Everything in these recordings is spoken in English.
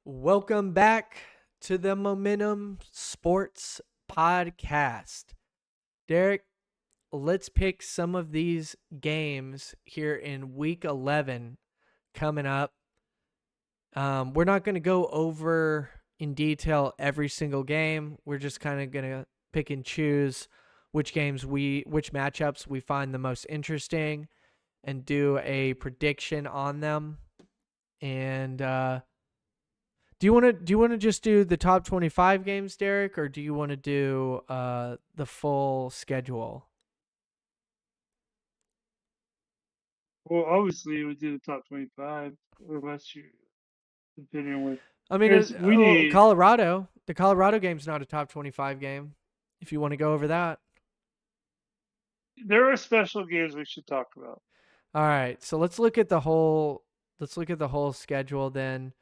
Welcome back to the Momentum Sports Podcast. Derek, let's pick some of these games here in week 11 coming up. We're not going to go over in detail every single game. We're just kind of going to pick and choose which matchups we find the most interesting and do a prediction on them. And do you want to just do the top 25 games, Derek, or do you want to do the full schedule? Well, obviously, we do the top 25, unless you continue with. I mean, Because we need. Colorado. The Colorado game's not a top 25 game. If you want to go over that. There are special games we should talk about. All right. So let's look at the whole schedule then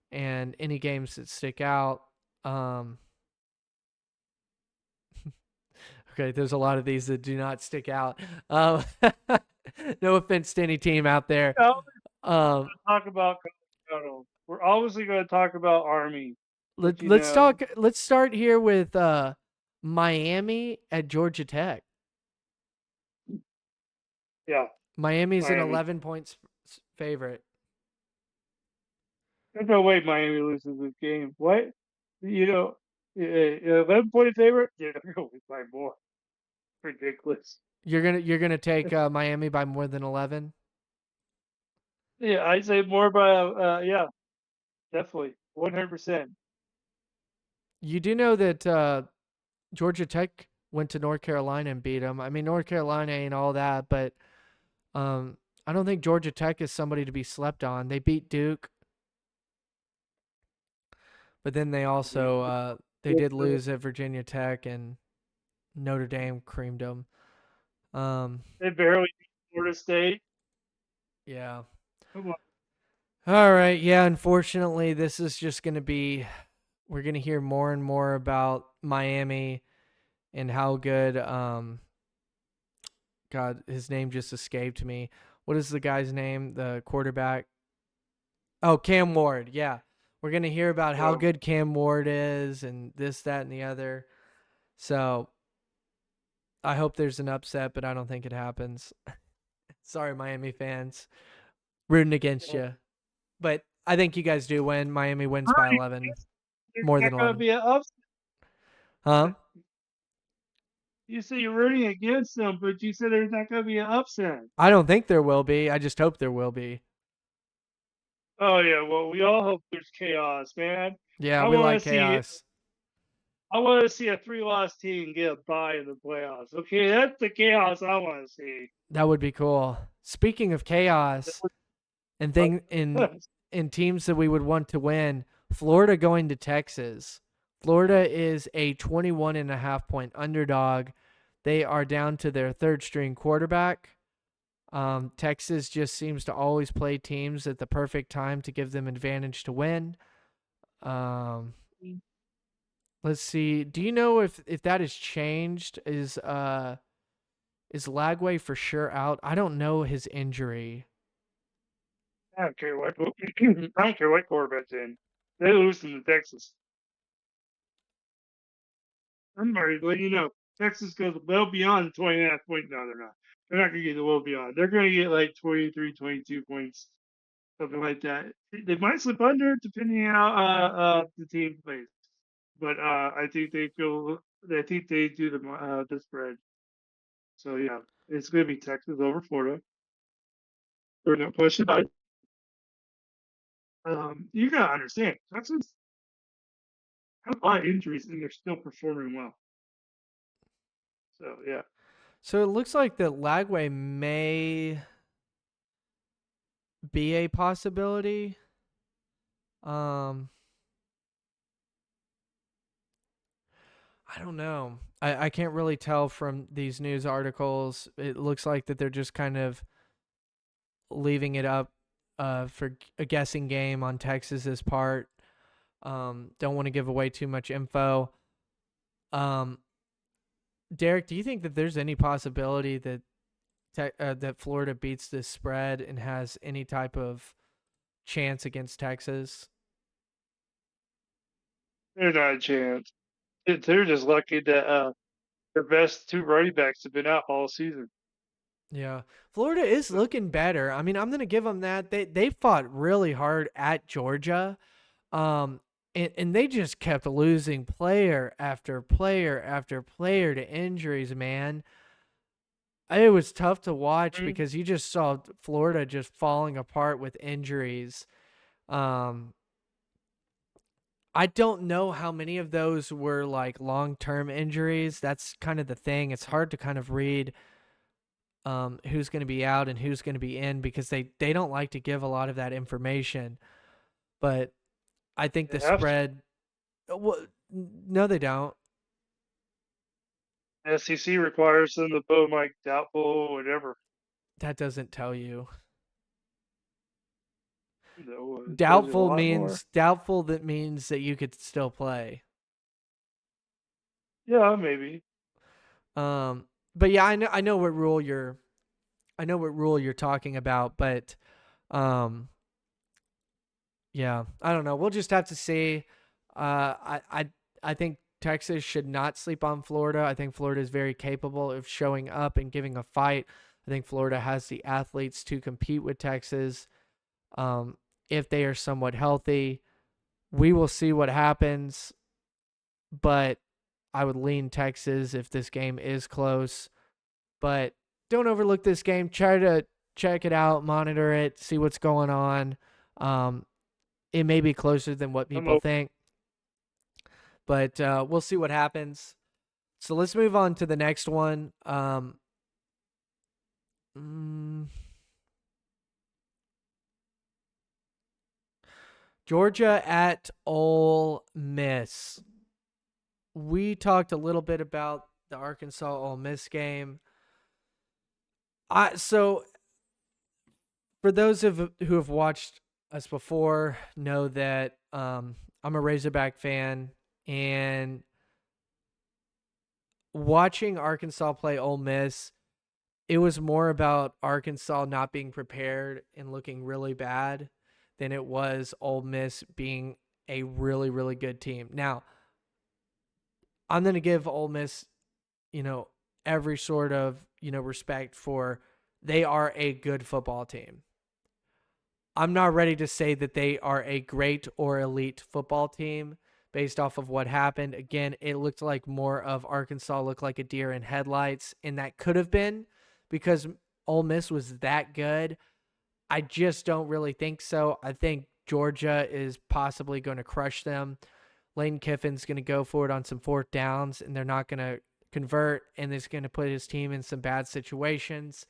and any games that stick out. Um Okay, there's a lot of these that do not stick out. Um no offense to any team out there. Now, Um talk about Colorado. We're obviously going to talk about Army, but let's start here with Miami at Georgia Tech. yeah, Miami's an Miami. 11 points favorite. There's no way Miami loses this game. What? You know, 11-point favorite? They're not going to win by more. Ridiculous. You're gonna take Miami by more than 11. Yeah, I'd say more by, yeah, definitely. 100%. You do know that Georgia Tech went to North Carolina and beat them. I mean, North Carolina ain't all that, but um, I don't think Georgia Tech is somebody to be slept on. They beat Duke, but then they also they did lose at Virginia Tech, and Notre Dame creamed them. They barely beat Florida State. Yeah. Come on. All right. Yeah. Unfortunately, this is just going to be. We're going to hear more and more about Miami and how good. God, his name just escaped me. What is the guy's name? The quarterback. Oh, Cam Ward. Yeah, we're going to hear about how So, good Cam Ward is and this, that, and the other. So I hope there's an upset, but I don't think it happens. Sorry, Miami fans, rooting against uh, you. But I think you guys do win. Miami wins by Bernie, 11, there's more not than going to 11. be an upset. Huh? You say you're rooting against them, but you said there's not going to be an upset. I don't think there will be. I just hope there will be. Oh yeah, well we all hope there's chaos, man. Yeah, I we want like to see chaos. I want to see a 3-loss team get a bye in the playoffs. Okay, that's the chaos I want to see. That would be cool. Speaking of chaos and thing in teams that we would want to win, Florida going to Texas. Florida is a 21.5 point underdog. They are down to their third string quarterback. Texas just seems to always play teams at the perfect time to give them advantage to win. Um, let's see. Do you know if that has changed? Is Lagway for sure out? I don't know his injury. I don't care what I don't care what quarterback's in. They lose to Texas. I'm already letting you know. Texas goes well beyond 20.5 points. No, they're not. They're not going to get the well beyond. They're going to get like 23, 22 points, something like that. They might slip under depending on how the team plays. But I think they feel. I think they do the spread. So yeah, it's going to be Texas over Florida. There's no question about it. You got to understand, Texas has a lot of injuries and they're still performing well. So yeah. So it looks like that Lagway may be a possibility. Um, I don't know. I can't really tell from these news articles. It looks like that they're just kind of leaving it up for a guessing game on Texas's part. Don't want to give away too much info. Um, Derek, do you think that there's any possibility that that Florida beats this spread and has any type of chance against Texas? They're not a chance. They're just lucky that their best two running backs have been out all season. Yeah. Florida is So, looking better. I mean, I'm going to give them that. They fought really hard at Georgia. Um and they just kept losing player after player after player to injuries, man. It was tough to watch mm, because you just saw Florida just falling apart with injuries. Um I don't know how many of those were like long-term injuries. That's kind of the thing. It's hard to kind of read who's going to be out and who's going to be in because they don't like to give a lot of that information. But I think they the have to. spread. Well, no, they don't. SEC requires them to put like doubtful, whatever. That doesn't tell you. No, it tells you a Doubtful lot more. means doubtful. That means that you could still play. Yeah, maybe. Um, but yeah, I know what rule you're talking about, but um, yeah, I don't know. We'll just have to see. I think Texas should not sleep on Florida. I think Florida is very capable of showing up and giving a fight. I think Florida has the athletes to compete with Texas um, if they are somewhat healthy. We will see what happens, but I would lean Texas if this game is close. But don't overlook this game. Try to check it out, monitor it, see what's going on. Um, it may be closer than what I'm people open. think, but we'll see what happens. So let's move on to the next one. Mm, Georgia at Ole Miss. We talked a little bit about the Arkansas Ole Miss game. So for those who have watched us before, know that I'm a Razorback fan, and watching Arkansas play Ole Miss, it was more about Arkansas not being prepared and looking really bad than it was Ole Miss being a really, really good team. Now, I'm going to give Ole Miss, you know, every sort of, respect for they are a good football team. I'm not ready to say that they are a great or elite football team based off of what happened. Again, it looked like more of Arkansas looked like a deer in headlights, and that could have been because Ole Miss was that good. I just don't really think so. I think Georgia is possibly going to crush them. Lane Kiffin's going to go for it on some fourth downs, and they're not going to convert, and it's going to put his team in some bad situations.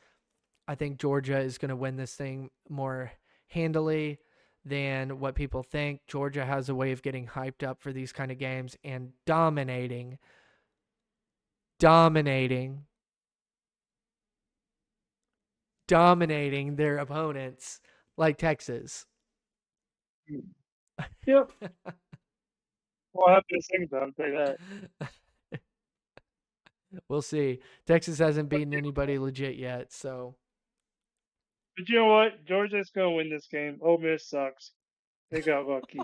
I think Georgia is going to win this thing more handily than what people think. Georgia has a way of getting hyped up for these kind of games and dominating, dominating their opponents like Texas. Yep. Well, I have to think about it, say that. We'll see. Texas hasn't beaten anybody legit yet, so But you know what? Georgia's gonna win this game. Ole Miss sucks. They got lucky.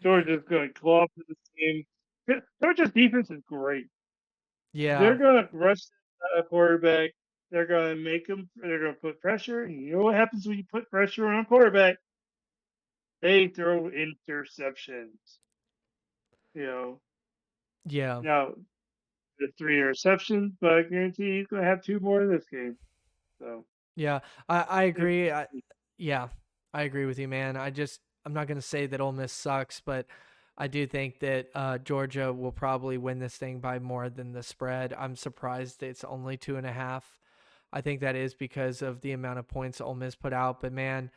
Georgia's gonna claw for this game. Georgia's defense is great. They're yeah, gonna rush a quarterback. They're gonna make them. They're gonna put pressure. And you know what happens when you put pressure on a quarterback? They throw interceptions. You know. yeah. Now the three interceptions, but I guarantee he's gonna have two more in this game. So Yeah, I it, agree. Yeah, I agree with you, man. I'm not going to say that Ole Miss sucks, but I do think that Georgia will probably win this thing by more than the spread. I'm surprised it's only 2.5. I think that is because of the amount of points Ole Miss put out. But man,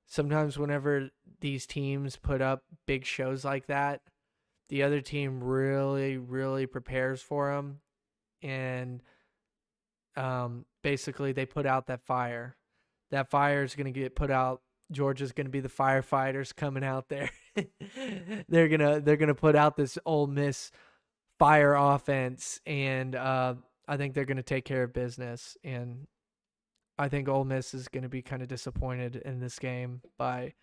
sometimes whenever these teams put up big shows like that, the other team really, really prepares for them, and basically they put out that fire. That fire is going to get put out. Georgia's going to be the firefighters coming out there. They're gonna put out this Ole Miss fire offense, and I think they're going to take care of business. And I think Ole Miss is going to be kind of disappointed in this game by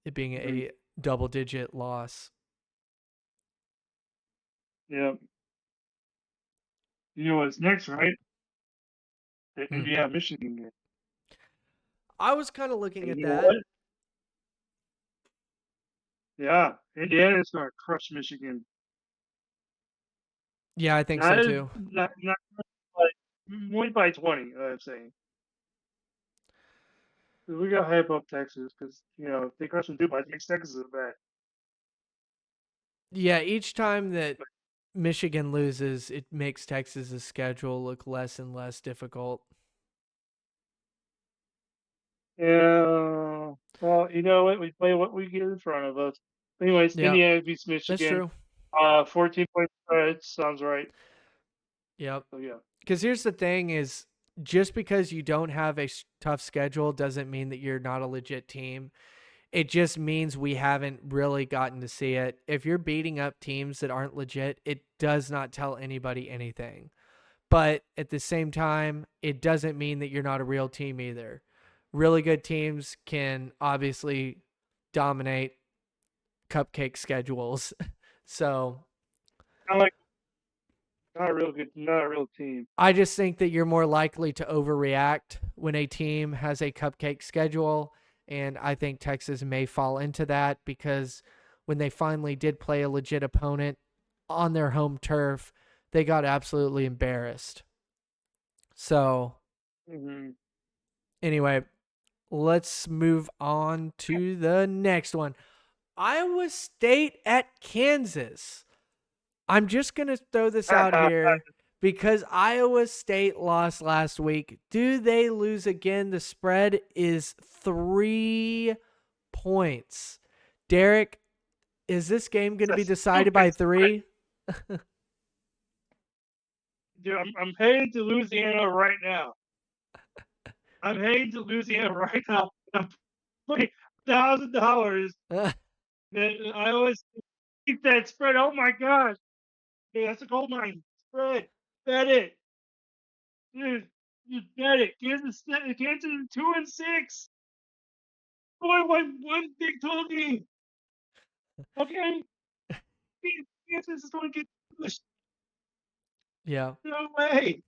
it being Mhm. a double-digit loss. Yeah. You know what's next, right? The Hmm. Indiana Michigan game. I was kind of looking And at you know that. what? Yeah, Indiana's gonna crush Michigan. Yeah, I think so Not too. not like only by 20. I'm saying. 'Cause we got to hype up Texas because if they crush them too much, it makes Texas look bad. Yeah, each time that Michigan loses, it makes Texas's schedule look less and less difficult. Yeah. Well, you know what? We play what we get in front of us. Anyways, Yeah, Indiana beats that's Michigan. true. 14-point spread sounds right. Yep. So yeah. Because here's the thing: is just because you don't have a tough schedule doesn't mean that you're not a legit team. It just means we haven't really gotten to see it. If you're beating up teams that aren't legit, it does not tell anybody anything. But at the same time, it doesn't mean that you're not a real team either. Really good teams can obviously dominate cupcake schedules. So Not like not a real good, not a real team. I just think that you're more likely to overreact when a team has a cupcake schedule. And I think Texas may fall into that because when they finally did play a legit opponent on their home turf, they got absolutely embarrassed. So, Hmm. anyway, let's move on to the next one. Iowa State at Kansas. I'm just going to throw this out here because Iowa State lost last week. Do they lose again? The spread is 3 points. Derek, is this game going to be That's decided by stupid. 3? Dude, I'm headed to Louisiana right now. I'm heading to Louisiana right now. I'm putting $1,000 that I always keep that spread. Oh my god. Dude, that's a gold mine. Spread. Bet it. Dude, you bet it. Kansas is 2-6. Boy, one Big 12 game. Okay? Kansas is going to get pushed. Yeah. No way.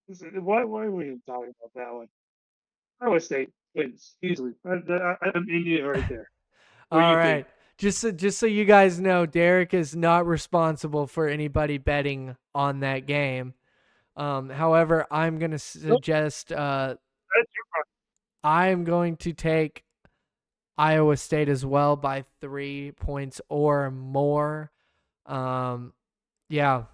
Why are we even talking about that one? Iowa State wins easily. I'm Indian right there. What do All you think? right. Just so you guys know, Derek is not responsible for anybody betting on that game. However, I'm going to Nope, suggest that's your problem. I'm going to take Iowa State as well by 3 points or more. Um, yeah,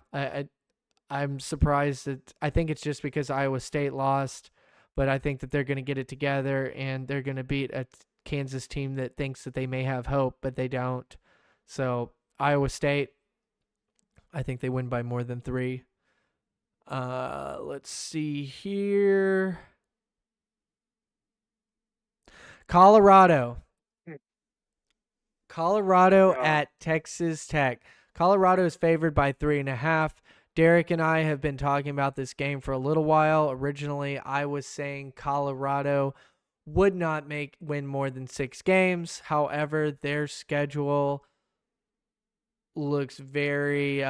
I'm surprised that I think it's just because Iowa State lost, but I think that they're going to get it together and they're going to beat a Kansas team that thinks that they may have hope, but they don't. So Iowa State, I think they win by more than 3. Let's see here. Colorado. Hmm. Colorado Yeah. at Texas Tech. Colorado is favored by 3.5. Derek and I have been talking about this game for a little while. Originally, I was saying Colorado would not win more than 6 games. However, their schedule looks very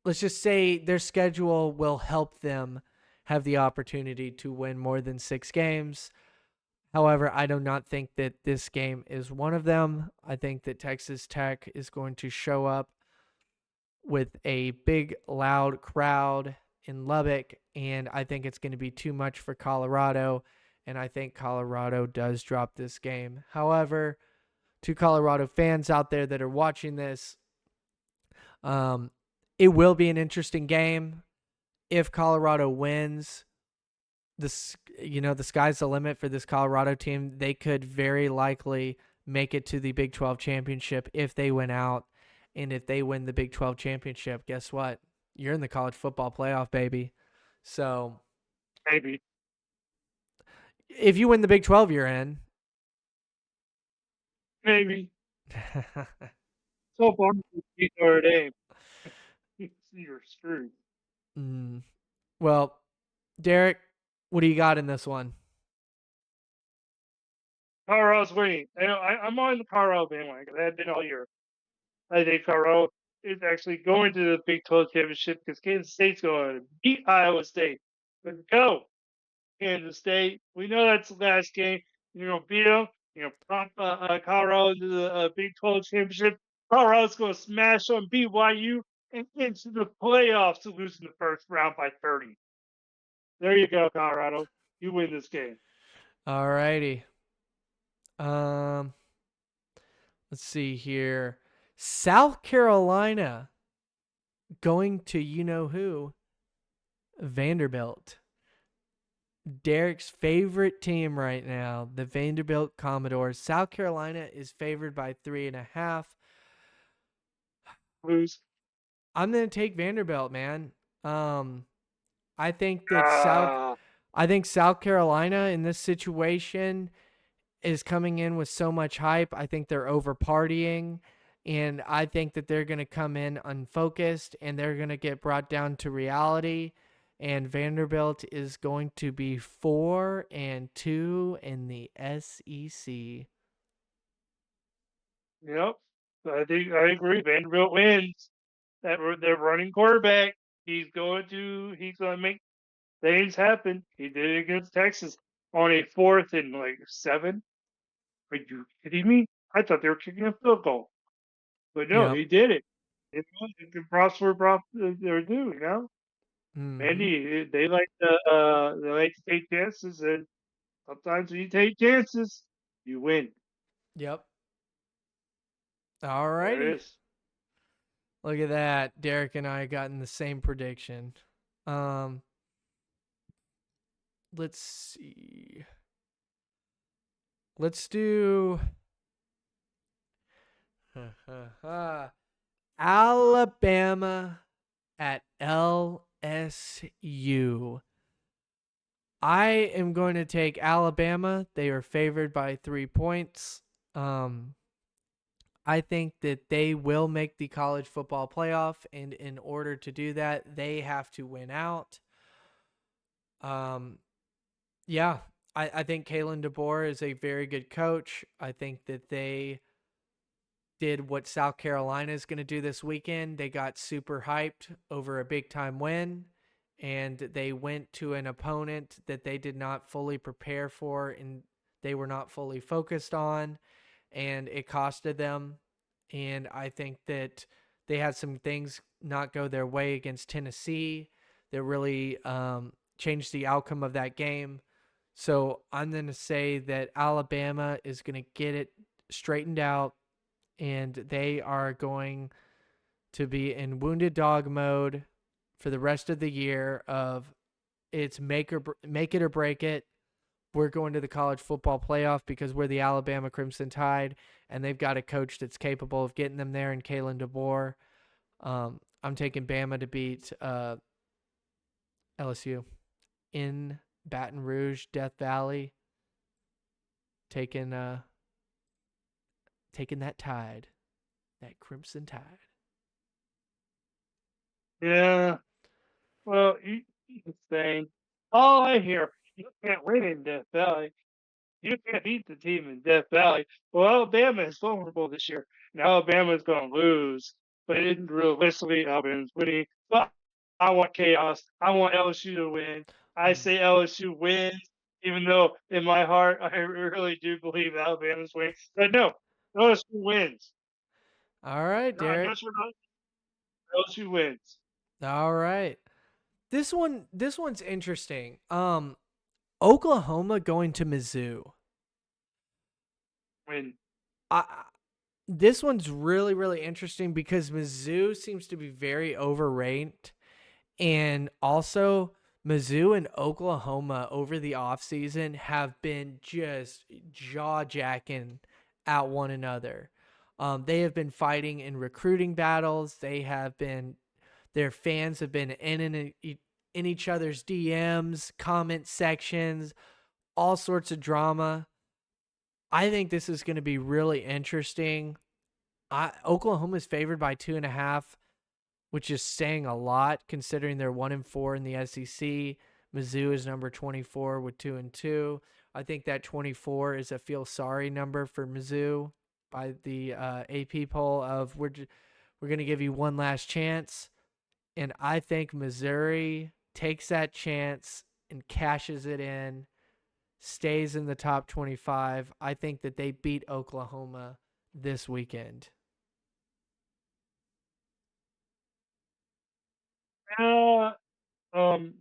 let's just say their schedule will help them have the opportunity to win more than 6 games. However, I do not think that this game is one of them. I think that Texas Tech is going to show up with a big, loud crowd in Lubbock, and I think it's going to be too much for Colorado, and I think Colorado does drop this game. However, to Colorado fans out there that are watching this, um, it will be an interesting game. If Colorado wins, the sky's the limit for this Colorado team. They could very likely make it to the Big 12 championship if they win out. And if they win the Big 12 championship, guess what? You're in the college football playoff, baby. So Maybe. if you win the Big 12, you're in. Maybe. So far, you beat Notre Dame. You're screwed. Mm. Well, Derek, what do you got in this one? Colorado's winning. I'm on the Colorado bandwagon. I have been all year. I think Colorado is actually going to the Big 12 championship because Kansas State's going to beat Iowa State. Let's go, Kansas State. We know that's the last game. You're going to beat them. You're going to pump Colorado into the Big 12 championship. Colorado's going to smash them, BYU, and into the playoffs to lose in the first round by 30. There you go, Colorado. You win this game. All righty. Um, let's see here. South Carolina going to you know who? Vanderbilt. Derek's favorite team right now, the Vanderbilt Commodores. South Carolina is favored by 3.5. Lose. I'm gonna take Vanderbilt, man. Um, I think that Ah, South Carolina in this situation is coming in with so much hype. I think they're over partying, and I think that they're going to come in unfocused and they're going to get brought down to reality. And Vanderbilt is going to be 4-2 in the SEC. yep. I agree. Vanderbilt wins. Their running quarterback. He's going to make things happen. He did it against Texas on a 4th and like 7. Are you kidding me? I thought they were kicking a field goal, but no, Yep. he did it. Props were props they're due. Mm-hmm. Mandy, they like to take chances, and sometimes when you take chances, you win. Yep. There Alrighty. it is. Look at that. Derek and I got in the same prediction. Um, let's see. Let's do Alabama at LSU. I am going to take Alabama. They are favored by 3 points. Um, I think that they will make the college football playoff, and in order to do that, they have to win out. Um, yeah, I think Kalen DeBoer is a very good coach. I think that they did what South Carolina is going to do this weekend. They got super hyped over a big time win, and they went to an opponent that they did not fully prepare for and they were not fully focused on, and it costed them. And I think that they had some things not go their way against Tennessee that really changed the outcome of that game. So I'm going to say that Alabama is going to get it straightened out, and they are going to be in wounded dog mode for the rest of the year of it's make it or break it. We're going to the college football playoff because we're the Alabama Crimson Tide, and they've got a coach that's capable of getting them there in Kalen DeBoer. I'm taking Bama to beat LSU in Baton Rouge, Death Valley, taking taking that tide, that Crimson Tide. Yeah. Well, he's saying all I hear, you can't win in Death Valley. You can't beat the team in Death Valley. Well, Alabama is vulnerable this year. And Alabama is going to lose. But realistically, Alabama's winning. But I want chaos. I want LSU to win. I Mm. say LSU wins, even though in my heart, I really do believe Alabama's winning. But no, LSU wins. All right, No, I'm Derek. not sure about LSU wins. All right. This one's interesting. Oklahoma going to Mizzou. Win. I This one's really interesting because Mizzou seems to be very overranked, and also Mizzou and Oklahoma over the offseason have been just jaw jacking at one another. They have been fighting in recruiting battles. Their fans have been in each other's DMs, comment sections, all sorts of drama. I think this is going to be really interesting. Oklahoma's favored by 2.5, which is saying a lot considering they're 1-4 in the SEC. Mizzou is number 24 with 2-2. I think that 24 is a feel sorry number for Mizzou by the AP poll of we're going to give you one last chance. And I think Missouri takes that chance and cashes it in, stays in the top 25. I think that they beat Oklahoma this weekend. Uh, um,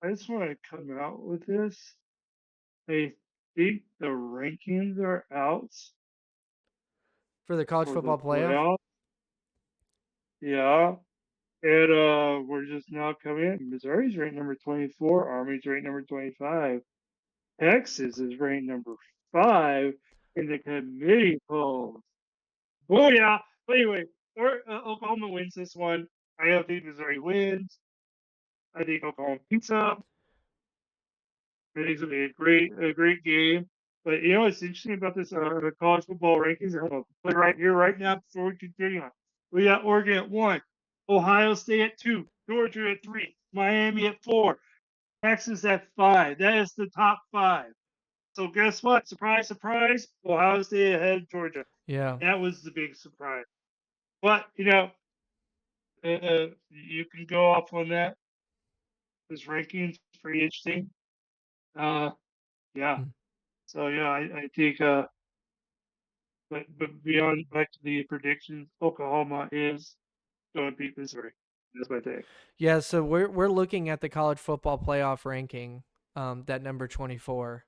I just want to come out with this. I think the rankings are out For the college for the football playoff? playoffs. Yeah. And we're just now coming in. Missouri's ranked number 24. Army's ranked number 25. Texas is ranked number 5 in the committee polls. Oh yeah. But anyway, Oklahoma wins this one. I don't think Missouri wins. I think Oklahoma beats up. I think it's gonna be a great game. But you know what's interesting about this the college football rankings? I'm gonna play right here, right now, before we continue on. We got Oregon at 1, Ohio State at 2, Georgia at 3, Miami at 4, Texas at 5. That is the top 5. So guess what? Surprise, surprise! Ohio State ahead of Georgia. Yeah. That was the big surprise. But you can go off on that. This ranking is pretty interesting. Uh, yeah. Mm. So yeah, I think but beyond back to the predictions, Oklahoma is going to beat Missouri. That's my take. Yeah, so we're looking at the college football playoff ranking, that number 24.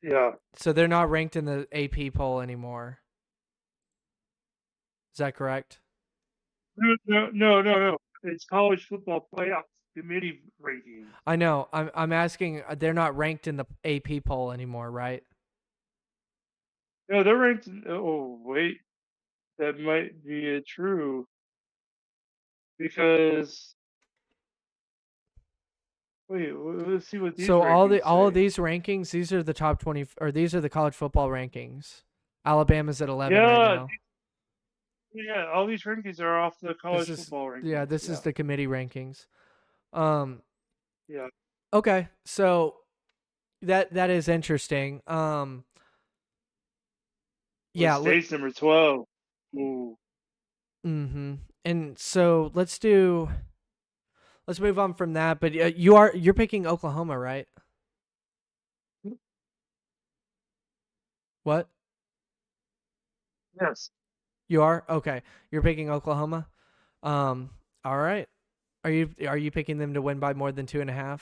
Yeah. So they're not ranked in the AP poll anymore. Is that correct? No. It's college football playoff committee rankings. I know. I'm asking. They're not ranked in the AP poll anymore, right? No, they're ranked. Oh wait, that might be true because wait, let's see what these So rankings all of say. these rankings, these are the top 20, or these are the college football rankings. Alabama's at 11 right Yeah, now. yeah, all these rankings are off the This college is football yeah, rankings. this is Yeah, the committee rankings. Um. yeah. Okay, so that is interesting. With Yeah. state's number 12. Ooh. Mm-hmm. And so let's move on from that. But you're picking Oklahoma, right? What? Yes, You are? Okay. You're picking Oklahoma. Um. All right. Are you picking them to win by more than 2.5?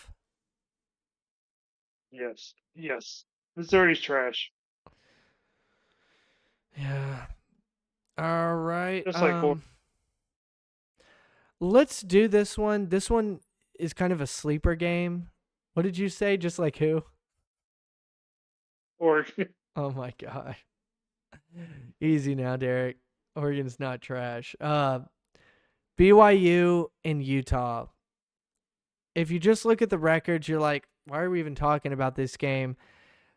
yes. Missouri's trash, Yeah. All right. just like Let's do this one. This one is kind of a sleeper game. What did you say? Just like who? Oregon. Oh my god. Easy now, Derek. Oregon's not trash. BYU and Utah. If you just look at the records, you're like, why are we even talking about this game?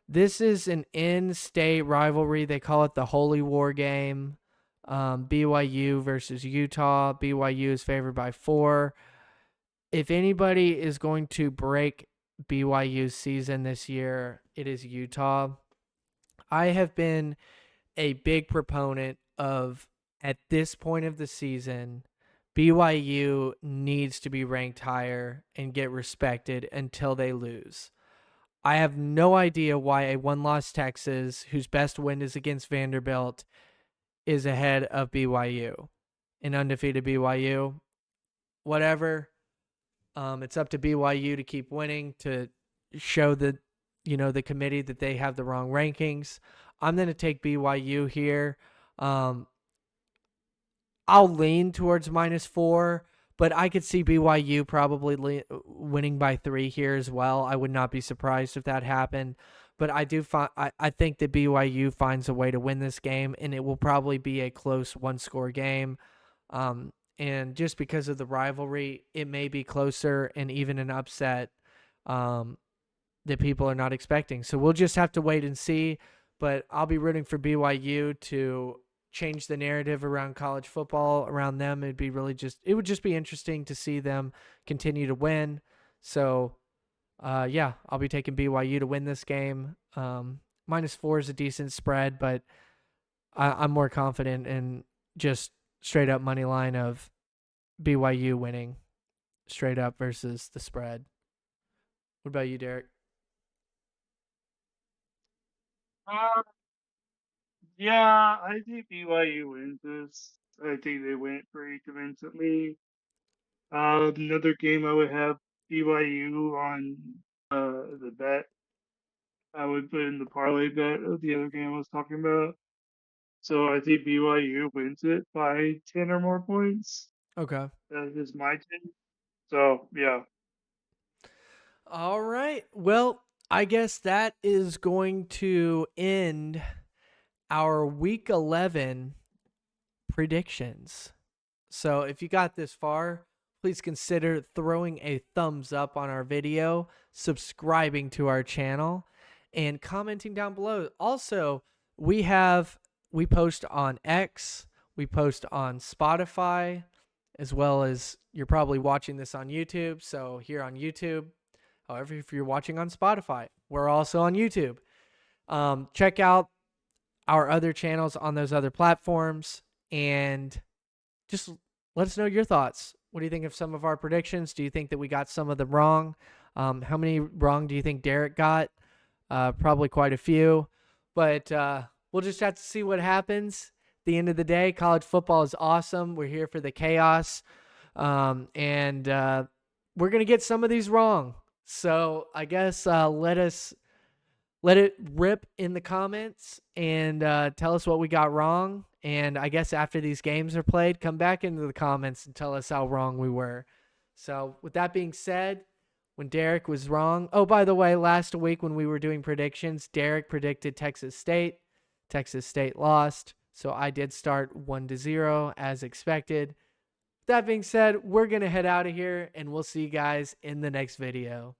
This is an in-state rivalry. They call it the Holy War game. BYU versus Utah. BYU is favored by 4. If anybody is going to break BYU's season this year, it is Utah. I have been a big proponent of, at this point of the season, BYU needs to be ranked higher and get respected until they lose. I have no idea why a one-loss Texas, whose best win is against Vanderbilt, is ahead of BYU. An undefeated BYU, whatever. It's up to BYU to keep winning, to show the committee that they have the wrong rankings. I'm going to take BYU here. I'll lean towards -4, but I could see BYU probably winning by 3 here as well. I would not be surprised if that happened. But I think that BYU finds a way to win this game, and it will probably be a close one-score game. And just because of the rivalry, it may be closer and even an upset that people are not expecting. So we'll just have to wait and see. But I'll be rooting for BYU to change the narrative around college football around them. It would just be interesting to see them continue to win. So Yeah, I'll be taking BYU to win this game. -4 is a decent spread, but I'm more confident in just straight up money line of BYU winning straight up versus the spread. What about you, Derek? Uh, yeah, I think BYU wins this. I think they win it pretty convincingly. Another game I would have BYU on the bet. I would put in the parlay bet of the other game I was talking about. So I think BYU wins it by 10 or more points. Okay. That is my take. So yeah. All right. Well, I guess that is going to end our week 11 predictions. So if you got this far, please consider throwing a thumbs up on our video, subscribing to our channel, and commenting down below. Also, we post on X, we post on Spotify, as well as you're probably watching this on YouTube. So here on YouTube, however, if you're watching on Spotify, we're also on YouTube. Check out our other channels on those other platforms and just let us know your thoughts. What do you think of some of our predictions? Do you think that we got some of them wrong? How many wrong do you think Derek got? Probably quite a few, but we'll just have to see what happens. At the end of the day, college football is awesome. We're here for the chaos, and we're gonna get some of these wrong. So I guess let it rip in the comments and tell us what we got wrong. And I guess after these games are played, come back into the comments and tell us how wrong we were. So with that being said, when Derek was wrong. Oh, by the way, last week when we were doing predictions, Derek predicted Texas State. Texas State lost. So I did start 1-0 as expected. That being said, we're going to head out of here and we'll see you guys in the next video.